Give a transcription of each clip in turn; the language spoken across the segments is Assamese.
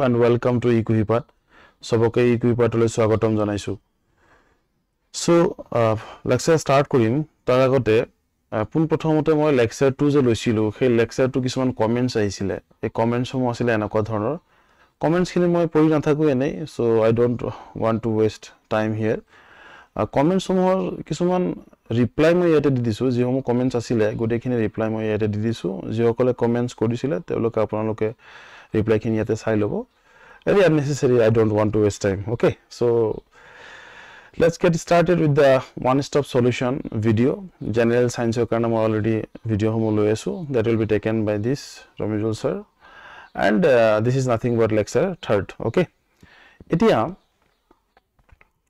and welcome to Equipat. Soboke Equipat le swagatom janaisu. So lecture start korim tar agote pun prothomote moi lecture 2 je loisilu সেই lecture 2 কিছুমান comments আইছিলে এই comments সম আসলে এনেকুৱা ধৰণৰ comments খিনি মই পঢ়ি নাথাকো এনে so I don't want to waste time here comments সমূহৰ কিছুমান reply মই ইয়াতে দি দিছো যিসমূহ comments আছিল গোটেইখিনি reply মই ইয়াতে দি দিছো যিসকলে comments কৰিছিলে তেওঁলোকে আপোনালোকে reply খিনি ইয়াতে চাই লব very unnecessary I don't want to waste time okay so let's get started with the one stop solution video general science karna মই already video homo loesu that will be taken by this Ramizul sir and this is nothing but lecture third okay etia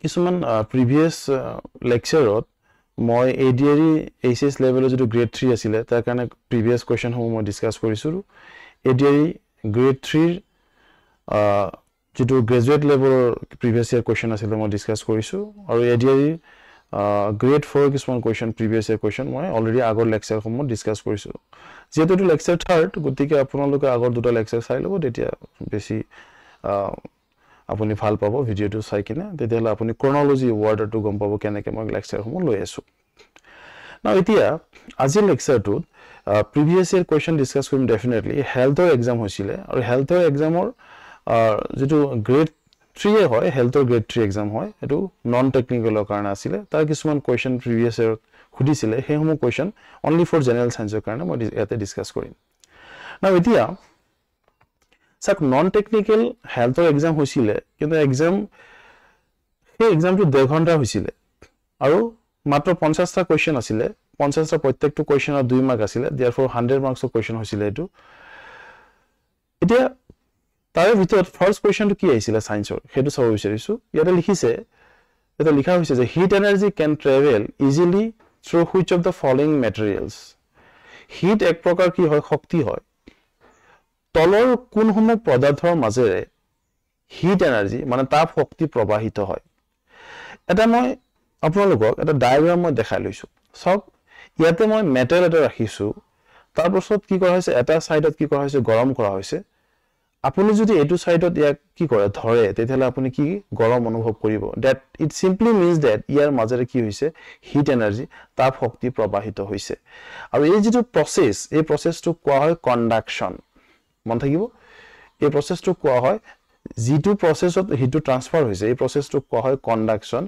কিছুমান previous lecture ot মই ADRE ACS level যেটো grade 3 আছিল তাৰ কাৰণে previous question homo মই discuss কৰিছো ADRE grade 3 যেটো graduate level previous year question আছিল মই discuss কৰিছো আৰু ADRE grade 4 কিছুমান question previous year question মই already আগৰ lecture সমূহ discuss কৰিছো যেটো lecture third গতিকে আপোনালোকে আগৰ দুটা lecture চাই লব তেতিয়া বেছি আপুনি ভাল পাবো ভিডিওটো চাই কিনে তেতিয়ালে আপুনি chronology order টো গম পাবো কেনেকে মই lecture সমূহ লৈ আছো now এতিয়া আজি lecture টো previous year question discuss কৰিম definitely health exam হৈছিলে আৰু health examৰ যেটো grade 3 হয় health grade 3 exam হয় এটো non technical কাৰণে আছিল তাৰ কিছুমান question previous year খুদিছিলে হেসমূহ question only for general science কাৰণে মই ইয়াতে discuss কৰিম now এতিয়া সব non technical health exam হৈছিলে কিন্তু exam এই examটো 2 ঘন্টা হৈছিলে আৰু মাত্ৰ 50 টা question আছিল 50 টা প্ৰত্যেকটো question আৰু 2 মাৰ্ক আছিল therefore 100 marks question হৈছিলে এটো এতিয়া তাৰে ভিতৰত ফাৰ্স্ট কোৱেশ্চনটো কি আহিছিল সায়েন্সৰ হেতু চাব বিচাৰিছো ইয়াতে লিখিছে এটা লিখা হৈছে যে heat energy can travel easily through which of the following materials heat এক প্ৰকাৰ কি হয় শক্তি হয় তলৰ কোনসমূহ পদাৰ্থৰ মাজেৰে হিট এনাৰ্জি মানে তাপ শক্তি প্ৰবাহিত হয় এটা মই আপোনালোকক এটা ডায়াগ্ৰাম মই দেখাই লৈছো সব ইয়াতে মই মেটেল এটা ৰাখিছো তাৰ পাছত কি কৰা হৈছে এটা সাইডত কি কৰা হৈছে গৰম কৰা হৈছে আপুনি যদি এটো সাইডত ইয়াক কি কৰে ধৰে তেতিয়ালে আপুনি কি গৰম অনুভৱ কৰিব that it simply means that ইয়াৰ মাজেৰে কি হৈছে হিট এনাৰ্জি তাপ শক্তি প্ৰবাহিত হৈছে আৰু এই যেটো প্ৰসেস এই প্ৰসেসটো কোৱা হয় কন্ডাকশন মন থাকিব এই প্ৰসেসটো কোৱা হয় যেটো প্ৰসেসত হিটটো ট্ৰান্সফাৰ হৈছে এই প্ৰসেসটো কোৱা হয় conduction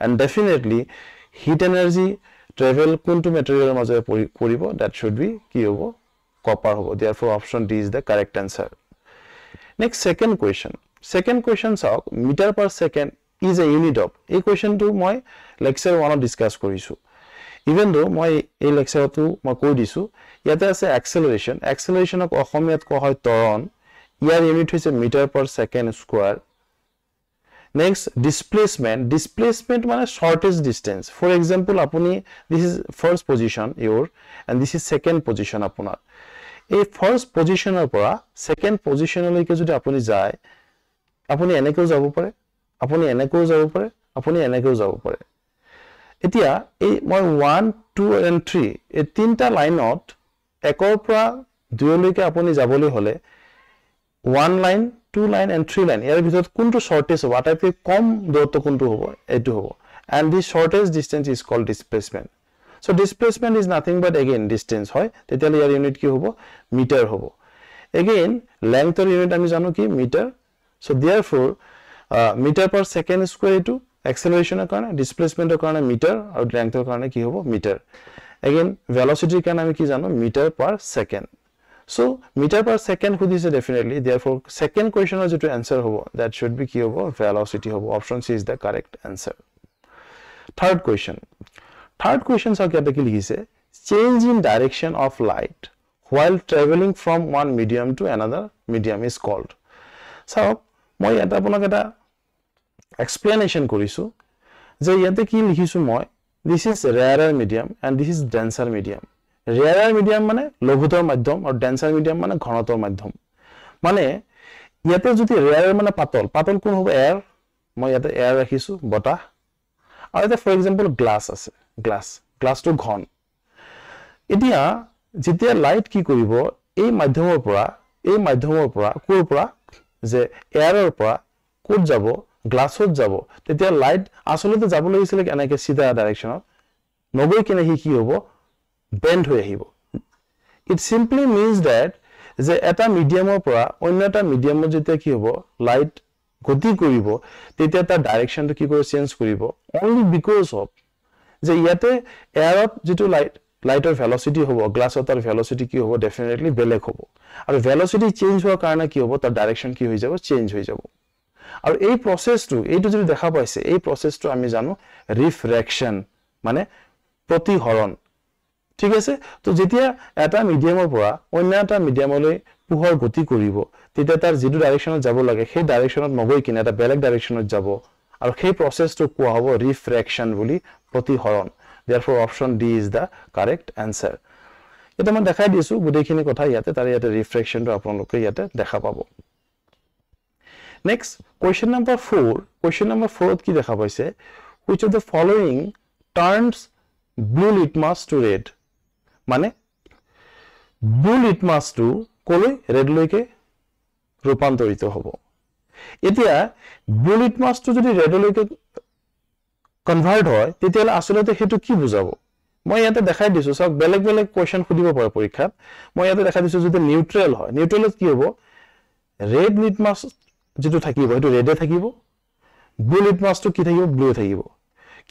and definitely heat energy travel কোনটো মেটেৰিয়েলৰ মাজেৰে কৰিব that should be কি হ'ব কপাৰ হ'ব therefore option D is the correct answer next second question saw meter per second is a unit of a question to my lecture 1 discuss কৰিছো even though মই এই lecture to মই কৈ দিছো ইয়াতে আছে acceleration of অসমীয়াত কোৱা হয় ত্বৰণ ইয়াৰ ইউনিট হৈছে meter per second square next displacement মানে shortest distance for example আপুনি this is first position your and this is second position আপোনাৰ এই ফাৰ্স্ট পজিশনৰ পৰা সেকেন্ড পজিশনলৈকে যদি আপুনি যায় আপুনি এনেকৈ যাব পাৰে আপুনি এনেকৈ যাব পাৰে আপুনি এনেকৈ যাব পাৰে এতিয়া এই মই 1 2 and 3 এই তিনটা লাইনত একৰ পৰা দুয়লৈকে আপুনি যাবলৈ হলে 1 লাইন 2 লাইন and 3 লাইন ইয়াৰ ভিতৰত কোনটো শৰ্টেষ্ট হ'ব আটাইতকৈ কম দূৰত্ব কোনটো হ'ব এটো হ'ব and the shortest distance is called displacement so displacement is nothing but again distance hoy tetiale yar unit ki hobo meter hobo again length or unit ami jano ki meter so therefore meter per second square to acceleration er karone displacement er karone meter aru length er karone ki hobo meter again velocity er karone ami ki jano meter per second so meter per second hudise definitely therefore second question er jeto answer hobo that should be ki hobo velocity hobo option C is the correct answer third question sa kya dekhi likise change in direction of light while traveling from one medium to another medium is called so moi eta aponok eta explanation korisu je yate ki likhisu moi this is rarer medium and this is denser medium rarer medium mane লঘুতৰ মাধ্যম আৰু denser medium mane ঘনতৰ মাধ্যম মানে ইয়াতে যদি rarer মানে পাতল কোন হ'ব air মই ইয়াতে air ৰাখিছো বতাহ আৰু এটা for example glass আছে glass to ঘন এতিয়া যেতিয়া লাইট কি কৰিব এই মাধ্যমৰ পৰা কোৰ পৰা যে এয়াৰৰ পৰা কোড যাব গ্লাছত যাব তেতিয়া লাইট আসলতে যাব লাগিছিল এনেকে সিধা ডাইৰেকশনত নগৈ কিনে কি হ'ব বেন্ড হৈ আহিব it simply means that যে এটা মিডিয়ামৰ পৰা অন্য এটা মিডিয়ামত যেতিয়া কি হ'ব লাইট গতি কৰিব তেতিয়া তাৰ ডাইৰেকশনটো কি কৰি চেঞ্জ কৰিব only because of যে ইয়াতে এয়াৰত যেটো লাইটৰ ভেলোসিটি হ'ব গ্লাছত তাৰ ভেলোসিটি কি হ'ব ডেফিনেটলি বেলেগ হ'ব আৰু ভেলোসিটি চেঞ্জ হোৱাৰ কাৰণে কি হ'ব তাৰ ডাইৰেকশন কি হৈ যাব চেঞ্জ হৈ যাব আৰু এই প্ৰসেসটো এইটো যদি দেখা পাইছে এই প্ৰসেসটো আমি জানো ৰিফ্ৰেকশন মানে প্ৰতিহৰণ ঠিক আছে তো যেতিয়া এটা মিডিয়ামৰ পৰা অন্য এটা মিডিয়ামলৈ পোহৰ গতি কৰিব তেতিয়া তাৰ যেটো ডাইৰেকশনত যাব লাগে সেই ডাইৰেকশনত নগৈ কিনে এটা বেলেগ ডাইৰেকশনত যাব আৰু সেই প্ৰসেসটো কোৱা হ'ব ৰিফ্ৰেকশন বুলি প্ৰতিহৰণ therefore option D is the correct answer এটা মই দেখাই দিছো গুটেখিনি কথা ইয়াতে তাৰ ইয়াতে ৰিফ্ৰেকশনটো আপোনালোকে ইয়াতে দেখা পাব next question number 4 ত কি দেখা পাইছে which of the following turns blue litmus to red মানে blue litmus to কলৈ red লৈকে ৰূপান্তৰিত হ'ব এতিয়া blue litmus to যদি red লৈকে কনভার্ট হয় তেতিয়ালে আসলতে হেতু কি বুজাব মই ইয়াতে দেখাই দিছো সব বেলেগ বেলেগ কোৱেশ্চন খুদিব পাৰে পৰীক্ষাত মই ইয়াতে দেখাই দিছো যদি নিউট্ৰেল হয় নিউট্ৰেলত কি হ'ব red litmus যেটো থাকিব হেতু ৰেডে থাকিব ব্লু লিটমাসটো কি থাকিব ব্লু থাকিব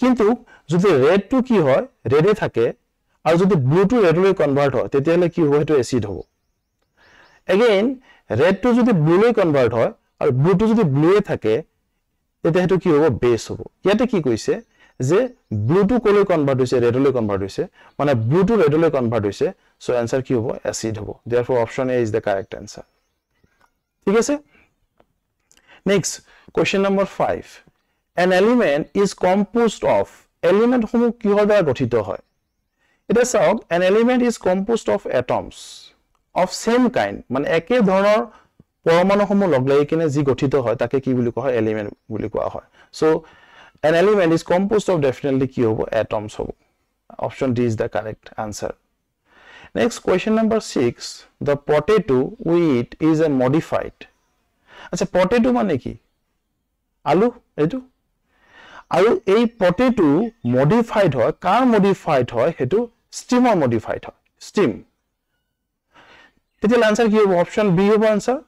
কিন্তু যদি ৰেড টু কি হয় ৰেডে থাকে আৰু যদি ব্লু টু ৰেডলৈ কনভার্ট হয় তেতিয়ালে কি হ'ব হেতু এসিড হ'ব এগেইন ৰেড টু যদি ব্লুলৈ কনভাৰ্ট হয় আৰু ব্লু টু যদি ব্লুয়ে থাকে তেতিয়া হেতু কি হ'ব বেস হ'ব ইয়াতে কি কৈছে যে ব্লু টু কলৈ কনভার্ট হৈছে ৰেডলৈ কনভাৰ্ট হৈছে মানে ব্লু টু ৰেডলৈ কনভার্ট হৈছে সো आंसर কি হ'ব এসিড হ'ব therefore option A is the correct answer ঠিক আছে next question number 5 an element is composed of element সমূহ কিহৰ দ্বাৰা গঠিত হয় এটা চাওক an element is composed of atoms of same kind মানে একে ধৰণৰ পৰমাণুসমূহ লগলাই কিনে যি গঠিত হয় তাকে কি বুলি কোৱা হয় এলিমেন্ট বুলি কোৱা হয় so an element is composed of definitely কি হ'ব atoms হ'ব option D is the correct answer next question number 6 the potato we eat is a modified আচ্ছা পটেটো মানে কি আলু এটো আৰু এই পটেটো মডিফাইড হয় কাৰ মডিফাইড হয় হেতু স্টিমৰ মডিফাইড হয় স্টিম তেতিয়া आंसर কি হ'ব অপচন বি হ'ব आंसर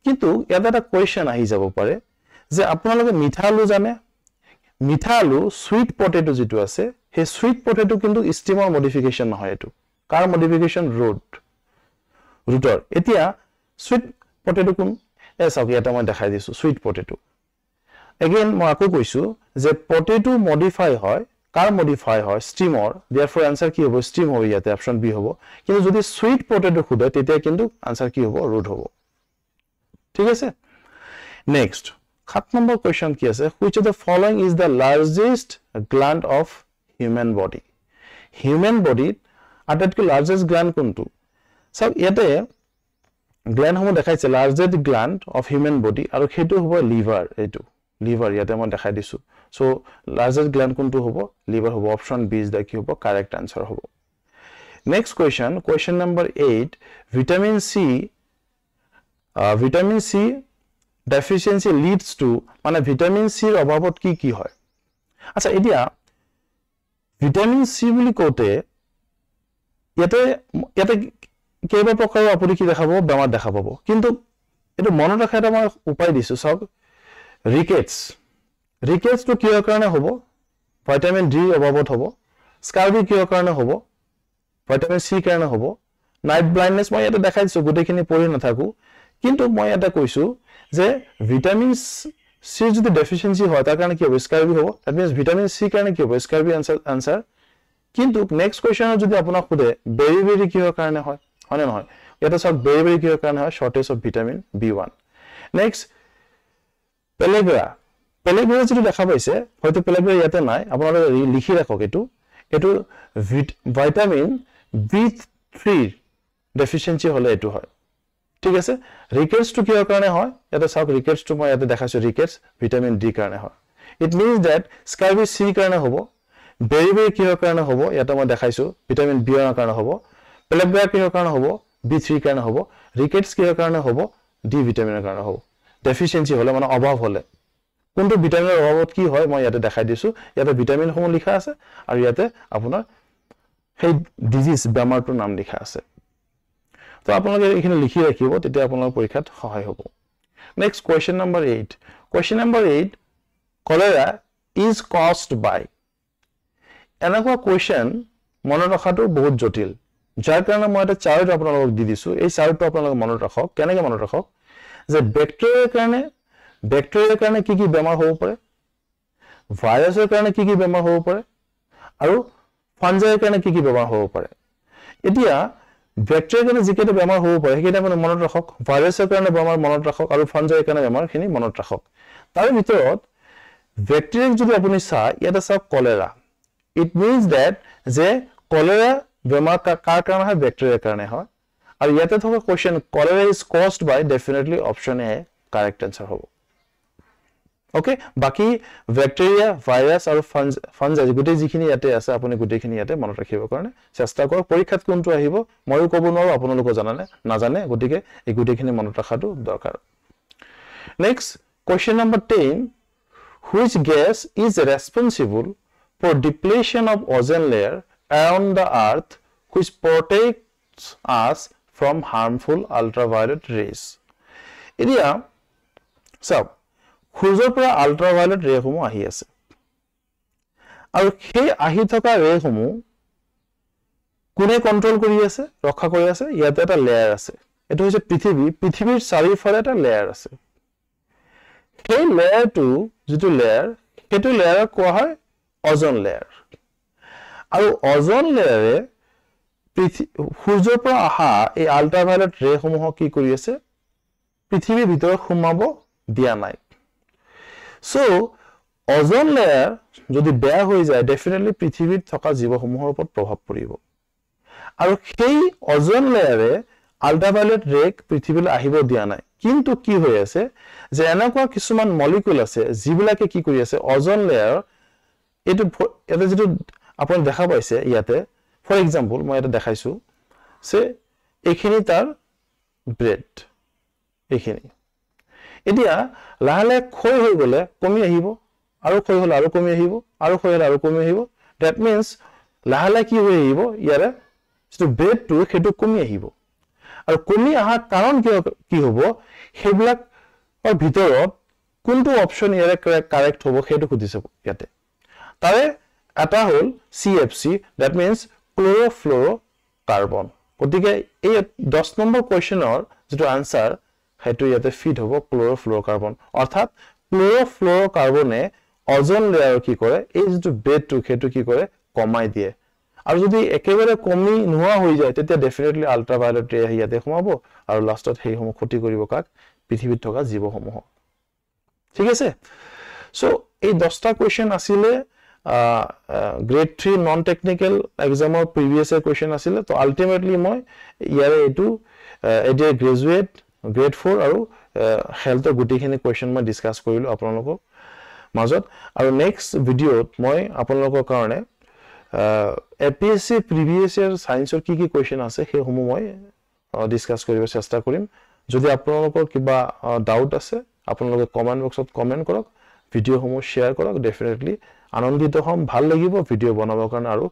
কিন্তু এটা কোৱেশ্চন আহি যাব পাৰে যে আপোনালোকে মিঠা আলু জানে মিঠা আলু সুইট পটেটো যেটো আছে হে সুইট পটেটো কিন্তু স্টিমৰ মডিফিকেশন নহয় এটো কাৰ মডিফিকেশন ৰুটৰ এতিয়া সুইট পটেটো কোন এসাও এটা মই দেখাই দিছো সুইট পটেটো এগেইন মই আকো কৈছো যে পটেটো মডিফাই হয় কাৰ মডিফাই হয় স্টিমৰ therefore आंसर কি হ'ব স্টিম হ'ব ইয়াতে অপচন বি হ'ব কিন্তু যদি সুইট পটেটো খুদে তেতিয়া কিন্তু आंसर কি হ'ব ৰুট হ'ব ঠিক আছে নেক্সট 7 নম্বৰ কোৱেশ্চন কি আছে which of the following is the largest gland of human body আটাইতকৈ লাৰ্জেষ্ট গ্ল্যান্ড কোনটো সব ইয়াতে গ্ল্যান্ড সমূহ দেখাইছে largest gland of human body আৰু হেতু হ'ব লিভাৰ এটো লিভাৰ ইয়াতে মই দেখাই দিছো সো লাৰ্জেষ্ট গ্ল্যান্ড কোনটো হ'ব লিভাৰ হ'ব অপচন বি ইজ দা কি হ'ব কাৰেক্ট आंसर হ'ব next question number 8 vitamin C deficiency leads to মানে ভিটামিন সি ৰ অভাৱত কি হয় আচ্ছা এতিয়া ভিটামিন সি বুলি কোতে ইয়াতে কেইবা প্ৰকাৰৰ আপুনি কি দেখাব বেমাৰ দেখা পাব কিন্তু এটো মনত ৰাখা এটা মই উপায় দিছো সব ৰিকেটস তো কিহৰ কাৰণে হ'ব ভিটামিন ডি অভাৱত হ'ব স্কাৰ্বি কিহৰ কাৰণে হ'ব ভিটামিন সি কাৰণে হ'ব নাইট ব্লাইন্ডনেস মই এটা দেখাই দিছো গুটেখিনি পঢ়ি নাথাকো কিন্তু মই এটা কৈছো যে ভিটামিন সি যদি ডেফিচিয়েন্সি হয় তাৰ কাৰণে কি হ'ব স্কাৰ্বি হ'ব দ্যাট মিন্স ভিটামিন সি কাৰণে কি হ'ব স্কাৰ্বি आंसर কিন্তু নেক্সট কোৱেশ্চনত যদি আপোনাক খুদে বেৰি কিহৰ কাৰণে হয় হনে নহয় এটা সব বেৰি কিহৰ কাৰণে হয় শৰ্টেজ অফ ভিটামিন B1 নেক্সট পেলেগ্ৰা যেটো দেখা পাইছে হয়তো পেলেগ্ৰা ইয়াতে নাই আপোনালোকে লিখি ৰাখক এটো ভিটামিন B3 ডেফিচিয়েন্সি হলে এটো হয় ঠিক আছে ৰিকেটস টু কিহৰ কাৰণে হয় এটা সব ৰিকেটস টু মই ইয়াতে দেখাইছো ৰিকেটস ভিটামিন ডি কাৰণে হয় ইট মিন্স দ্যাট স্কাৰ্বি সি কাৰণে হ'ব বেৰি কিহৰ কাৰণে হ'ব ইয়াতে মই দেখাইছো ভিটামিন বি ৰ কাৰণে হ'ব পেলেগ্ৰা কিহৰ কাৰণে হ'ব B3 কাৰণে হ'ব ৰিকেটস কিহৰ কাৰণে হ'ব ডি ভিটামিনৰ কাৰণে হ'ব ডেফিচিয়েন্সি হলে মানে অভাৱ হলে কোনটো ভিটামিনৰ অভাৱত কি হয় মই ইয়াতে দেখাই দিছো ইয়াতে ভিটামিন সমূহ লিখা আছে আৰু ইয়াতে আপোনাৰ সেই ডিজিজ বেমাৰটোৰ নাম লিখা আছে তো আপোনালোকে এখানে লিখি ৰাখিব তেতিয়া আপোনালোকৰ পৰীক্ষাত সহায় হ'ব next question number 8 question number 8 cholera is caused by এনেকুৱা কোৱেশ্চন মনত ৰখাটো বহুত জটিল যাৰ কাৰণে মই এটা চাৰ্ট আপোনালোকক দি দিছো এই চাৰ্টটো আপোনালোকে মনত ৰাখক কেনেকৈ মনত ৰাখক যে ব্যাকটেৰিয়াৰ কাৰণে কি কি বেমাৰ হ'ব পাৰে ভাইৰাছৰ কাৰণে কি কি বেমাৰ হ'ব পাৰে আৰু ফাঞ্জাইৰ কাৰণে কি কি বেমাৰ হ'ব পাৰে এতিয়া ব্যাকটেৰিয়াৰ কাৰণে যিকেইটা বেমাৰ হ'ব পাৰে সেইকেইটা মানে মনত ৰাখক ভাইৰাছৰ কাৰণে বেমাৰ মনত ৰাখক আৰু ফাঞ্জাইৰ কাৰণে বেমাৰখিনি মনত ৰাখক তাৰ ভিতৰত ব্যাকটেৰিয়াক যদি আপুনি চাই ইয়াতে চাওক কলেৰা ইট মিন্স দ্যাট যে কলেৰা বেমাৰ কাৰ কাৰণে হয় ব্যাকটেৰিয়াৰ কাৰণে হয় আৰু ইয়াতে থকা question cholera is caused by definitely option A correct answer হ'ব ওকে বাকি ব্যাকটেৰিয়া ভাইৰাছ আৰু ফাঞ্জাই গুটেই যিখিনি ইয়াতে আছে আপুনি গুটেইখিনি ইয়াতে মনত ৰাখিবৰ কাৰণে চেষ্টা কৰক পৰীক্ষাত কোনটো আহিব মইও ক'ব নোৱাৰো আপোনালোকে নাজানে গতিকে এই গুটেইখিনি মনত ৰাখাটো দৰকাৰ next question number 10 which gas is responsible for depletion of ozone layer around the earth which protects us from harmful ultraviolet rays এতিয়া সব সূৰ্যৰ পৰা আল্ট্ৰাভায়োলেট ৰে সমূহ আহি আছে আৰু সেই আহি থকা ৰে সমূহ কোনে কন্ট্ৰোল কৰি আছে ৰক্ষা কৰি আছে ইয়াতে এটা লেয়াৰ আছে এটো হৈছে পৃথিৱীৰ চাৰিওফালে এটা লেয়াৰ আছে সেই লেয়াৰটো যেটো লেয়াৰ হেতু লেয়াৰক কোৱা হয় অজন লেয়াৰ আৰু অজন লেয়াৰে সূৰ্যৰ পৰা আহা এই আল্ট্ৰাভায়োলেট ৰে সমূহ কি কৰি আছে পৃথিৱীৰ ভিতৰত সোমাব দিয়া নাই সো অজন লেয়াৰ যদি বেয়া হৈ যায় ডেফিনেটলি পৃথিৱীত থকা জীৱসমূহৰ ওপৰত প্ৰভাৱ পৰিব আৰু সেই অজন লেয়াৰে আল্ট্ৰাভায়োলেট ৰেক পৃথিৱীলৈ আহিব দিয়া নাই কিন্তু কি হৈ আছে যে এনেকুৱা কিছুমান মলিকুল আছে যিবিলাকে কি কৰি আছে অজন লেয়াৰ এটা যেটো আপুনি দেখা পাইছে ইয়াতে ফৰ এক্সাম্পল মই এটা দেখাইছো সে এখিনি তাৰ ব্ৰেড এখিনি এতিয়া লাহলে ক্ষয় হৈ গলে কমি আহিব আৰু ক্ষয় হলে আৰু কমি আহিব আৰু ক্ষয় হলে আৰু কমি আহিব দ্যাট মিন্স লাহলে কি হৈ আহিব ইয়াৰে যেটো ব্ৰেডটো হেতু কমি আহিব আৰু কমি আহা কাৰণ কি হ'ব হেবিলাকৰ ভিতৰত কোনটো অপচন ইয়াৰে কাৰেক্ট হ'ব হেতু খুদিছে ইয়াতে তাৰে এটা হল CFC দ্যাট মিন্স ক্লোৰোফ্লোৰোকাৰ্বন গতিকে এই 10 নম্বৰ কোৱেশ্চনৰ যেটো আনসাৰ হেতু ইয়াতে ফিট হ'ব ক্লোৰোফ্লোৰোকাৰ্বন অৰ্থাৎ ক্লোৰোফ্লোৰোকাৰ্বনে অজন লেয়াৰ কি কৰে এই যেটো ব্ৰেডটো হেতু কি কৰে কমাই দিয়ে আৰু যদি একেবাৰে কমি নোৱা হৈ যায় তেতিয়া ডেফিনেটলি আল্ট্ৰাভায়োলেট ৰে ইয়াতে সোমাব আৰু লাষ্টত সেই সমূহ ক্ষতি কৰিব কাক পৃথিৱীত থকা জীৱসমূহ ঠিক আছে সো এই 10টা কোৱেশ্চন আছিল গ্ৰেড 3 নন টেকনিক্যাল এক্সামৰ প্ৰিভিয়াস ইয়াৰ কোৱেশ্চন আছিল তো আলটিমেটলি মই ইয়াৰে এটো এডিয়া গ্ৰেজুৱেট গ্ৰেড 4 আৰু হেলথৰ গুটিখিনি কোৱেশ্চন মই ডিসকাস কৰিলো আপোনালোকক মাজত আৰু নেক্সট ভিডিওত মই আপোনালোকৰ কাৰণে APSC প্ৰিভিয়াস ইয়াৰ সায়েন্সৰ কি কি কোৱেশ্চন আছে সেই সমূহ মই ডিসকাস কৰিব চেষ্টা কৰিম যদি আপোনালোকৰ কিবা ডাউট আছে আপোনালোকে কমেন্ট বক্সত কমেন্ট কৰক ভিডিও সমূহ শেয়াৰ কৰক ডেফিনেটলি আনন্দিত হম ভাল লাগিব ভিডিও বনাবৰ কাৰণে আৰু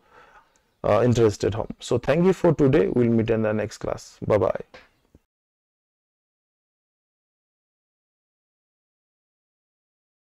ইন্টাৰেষ্টেড হম so thank you for today will meet in the next class bye by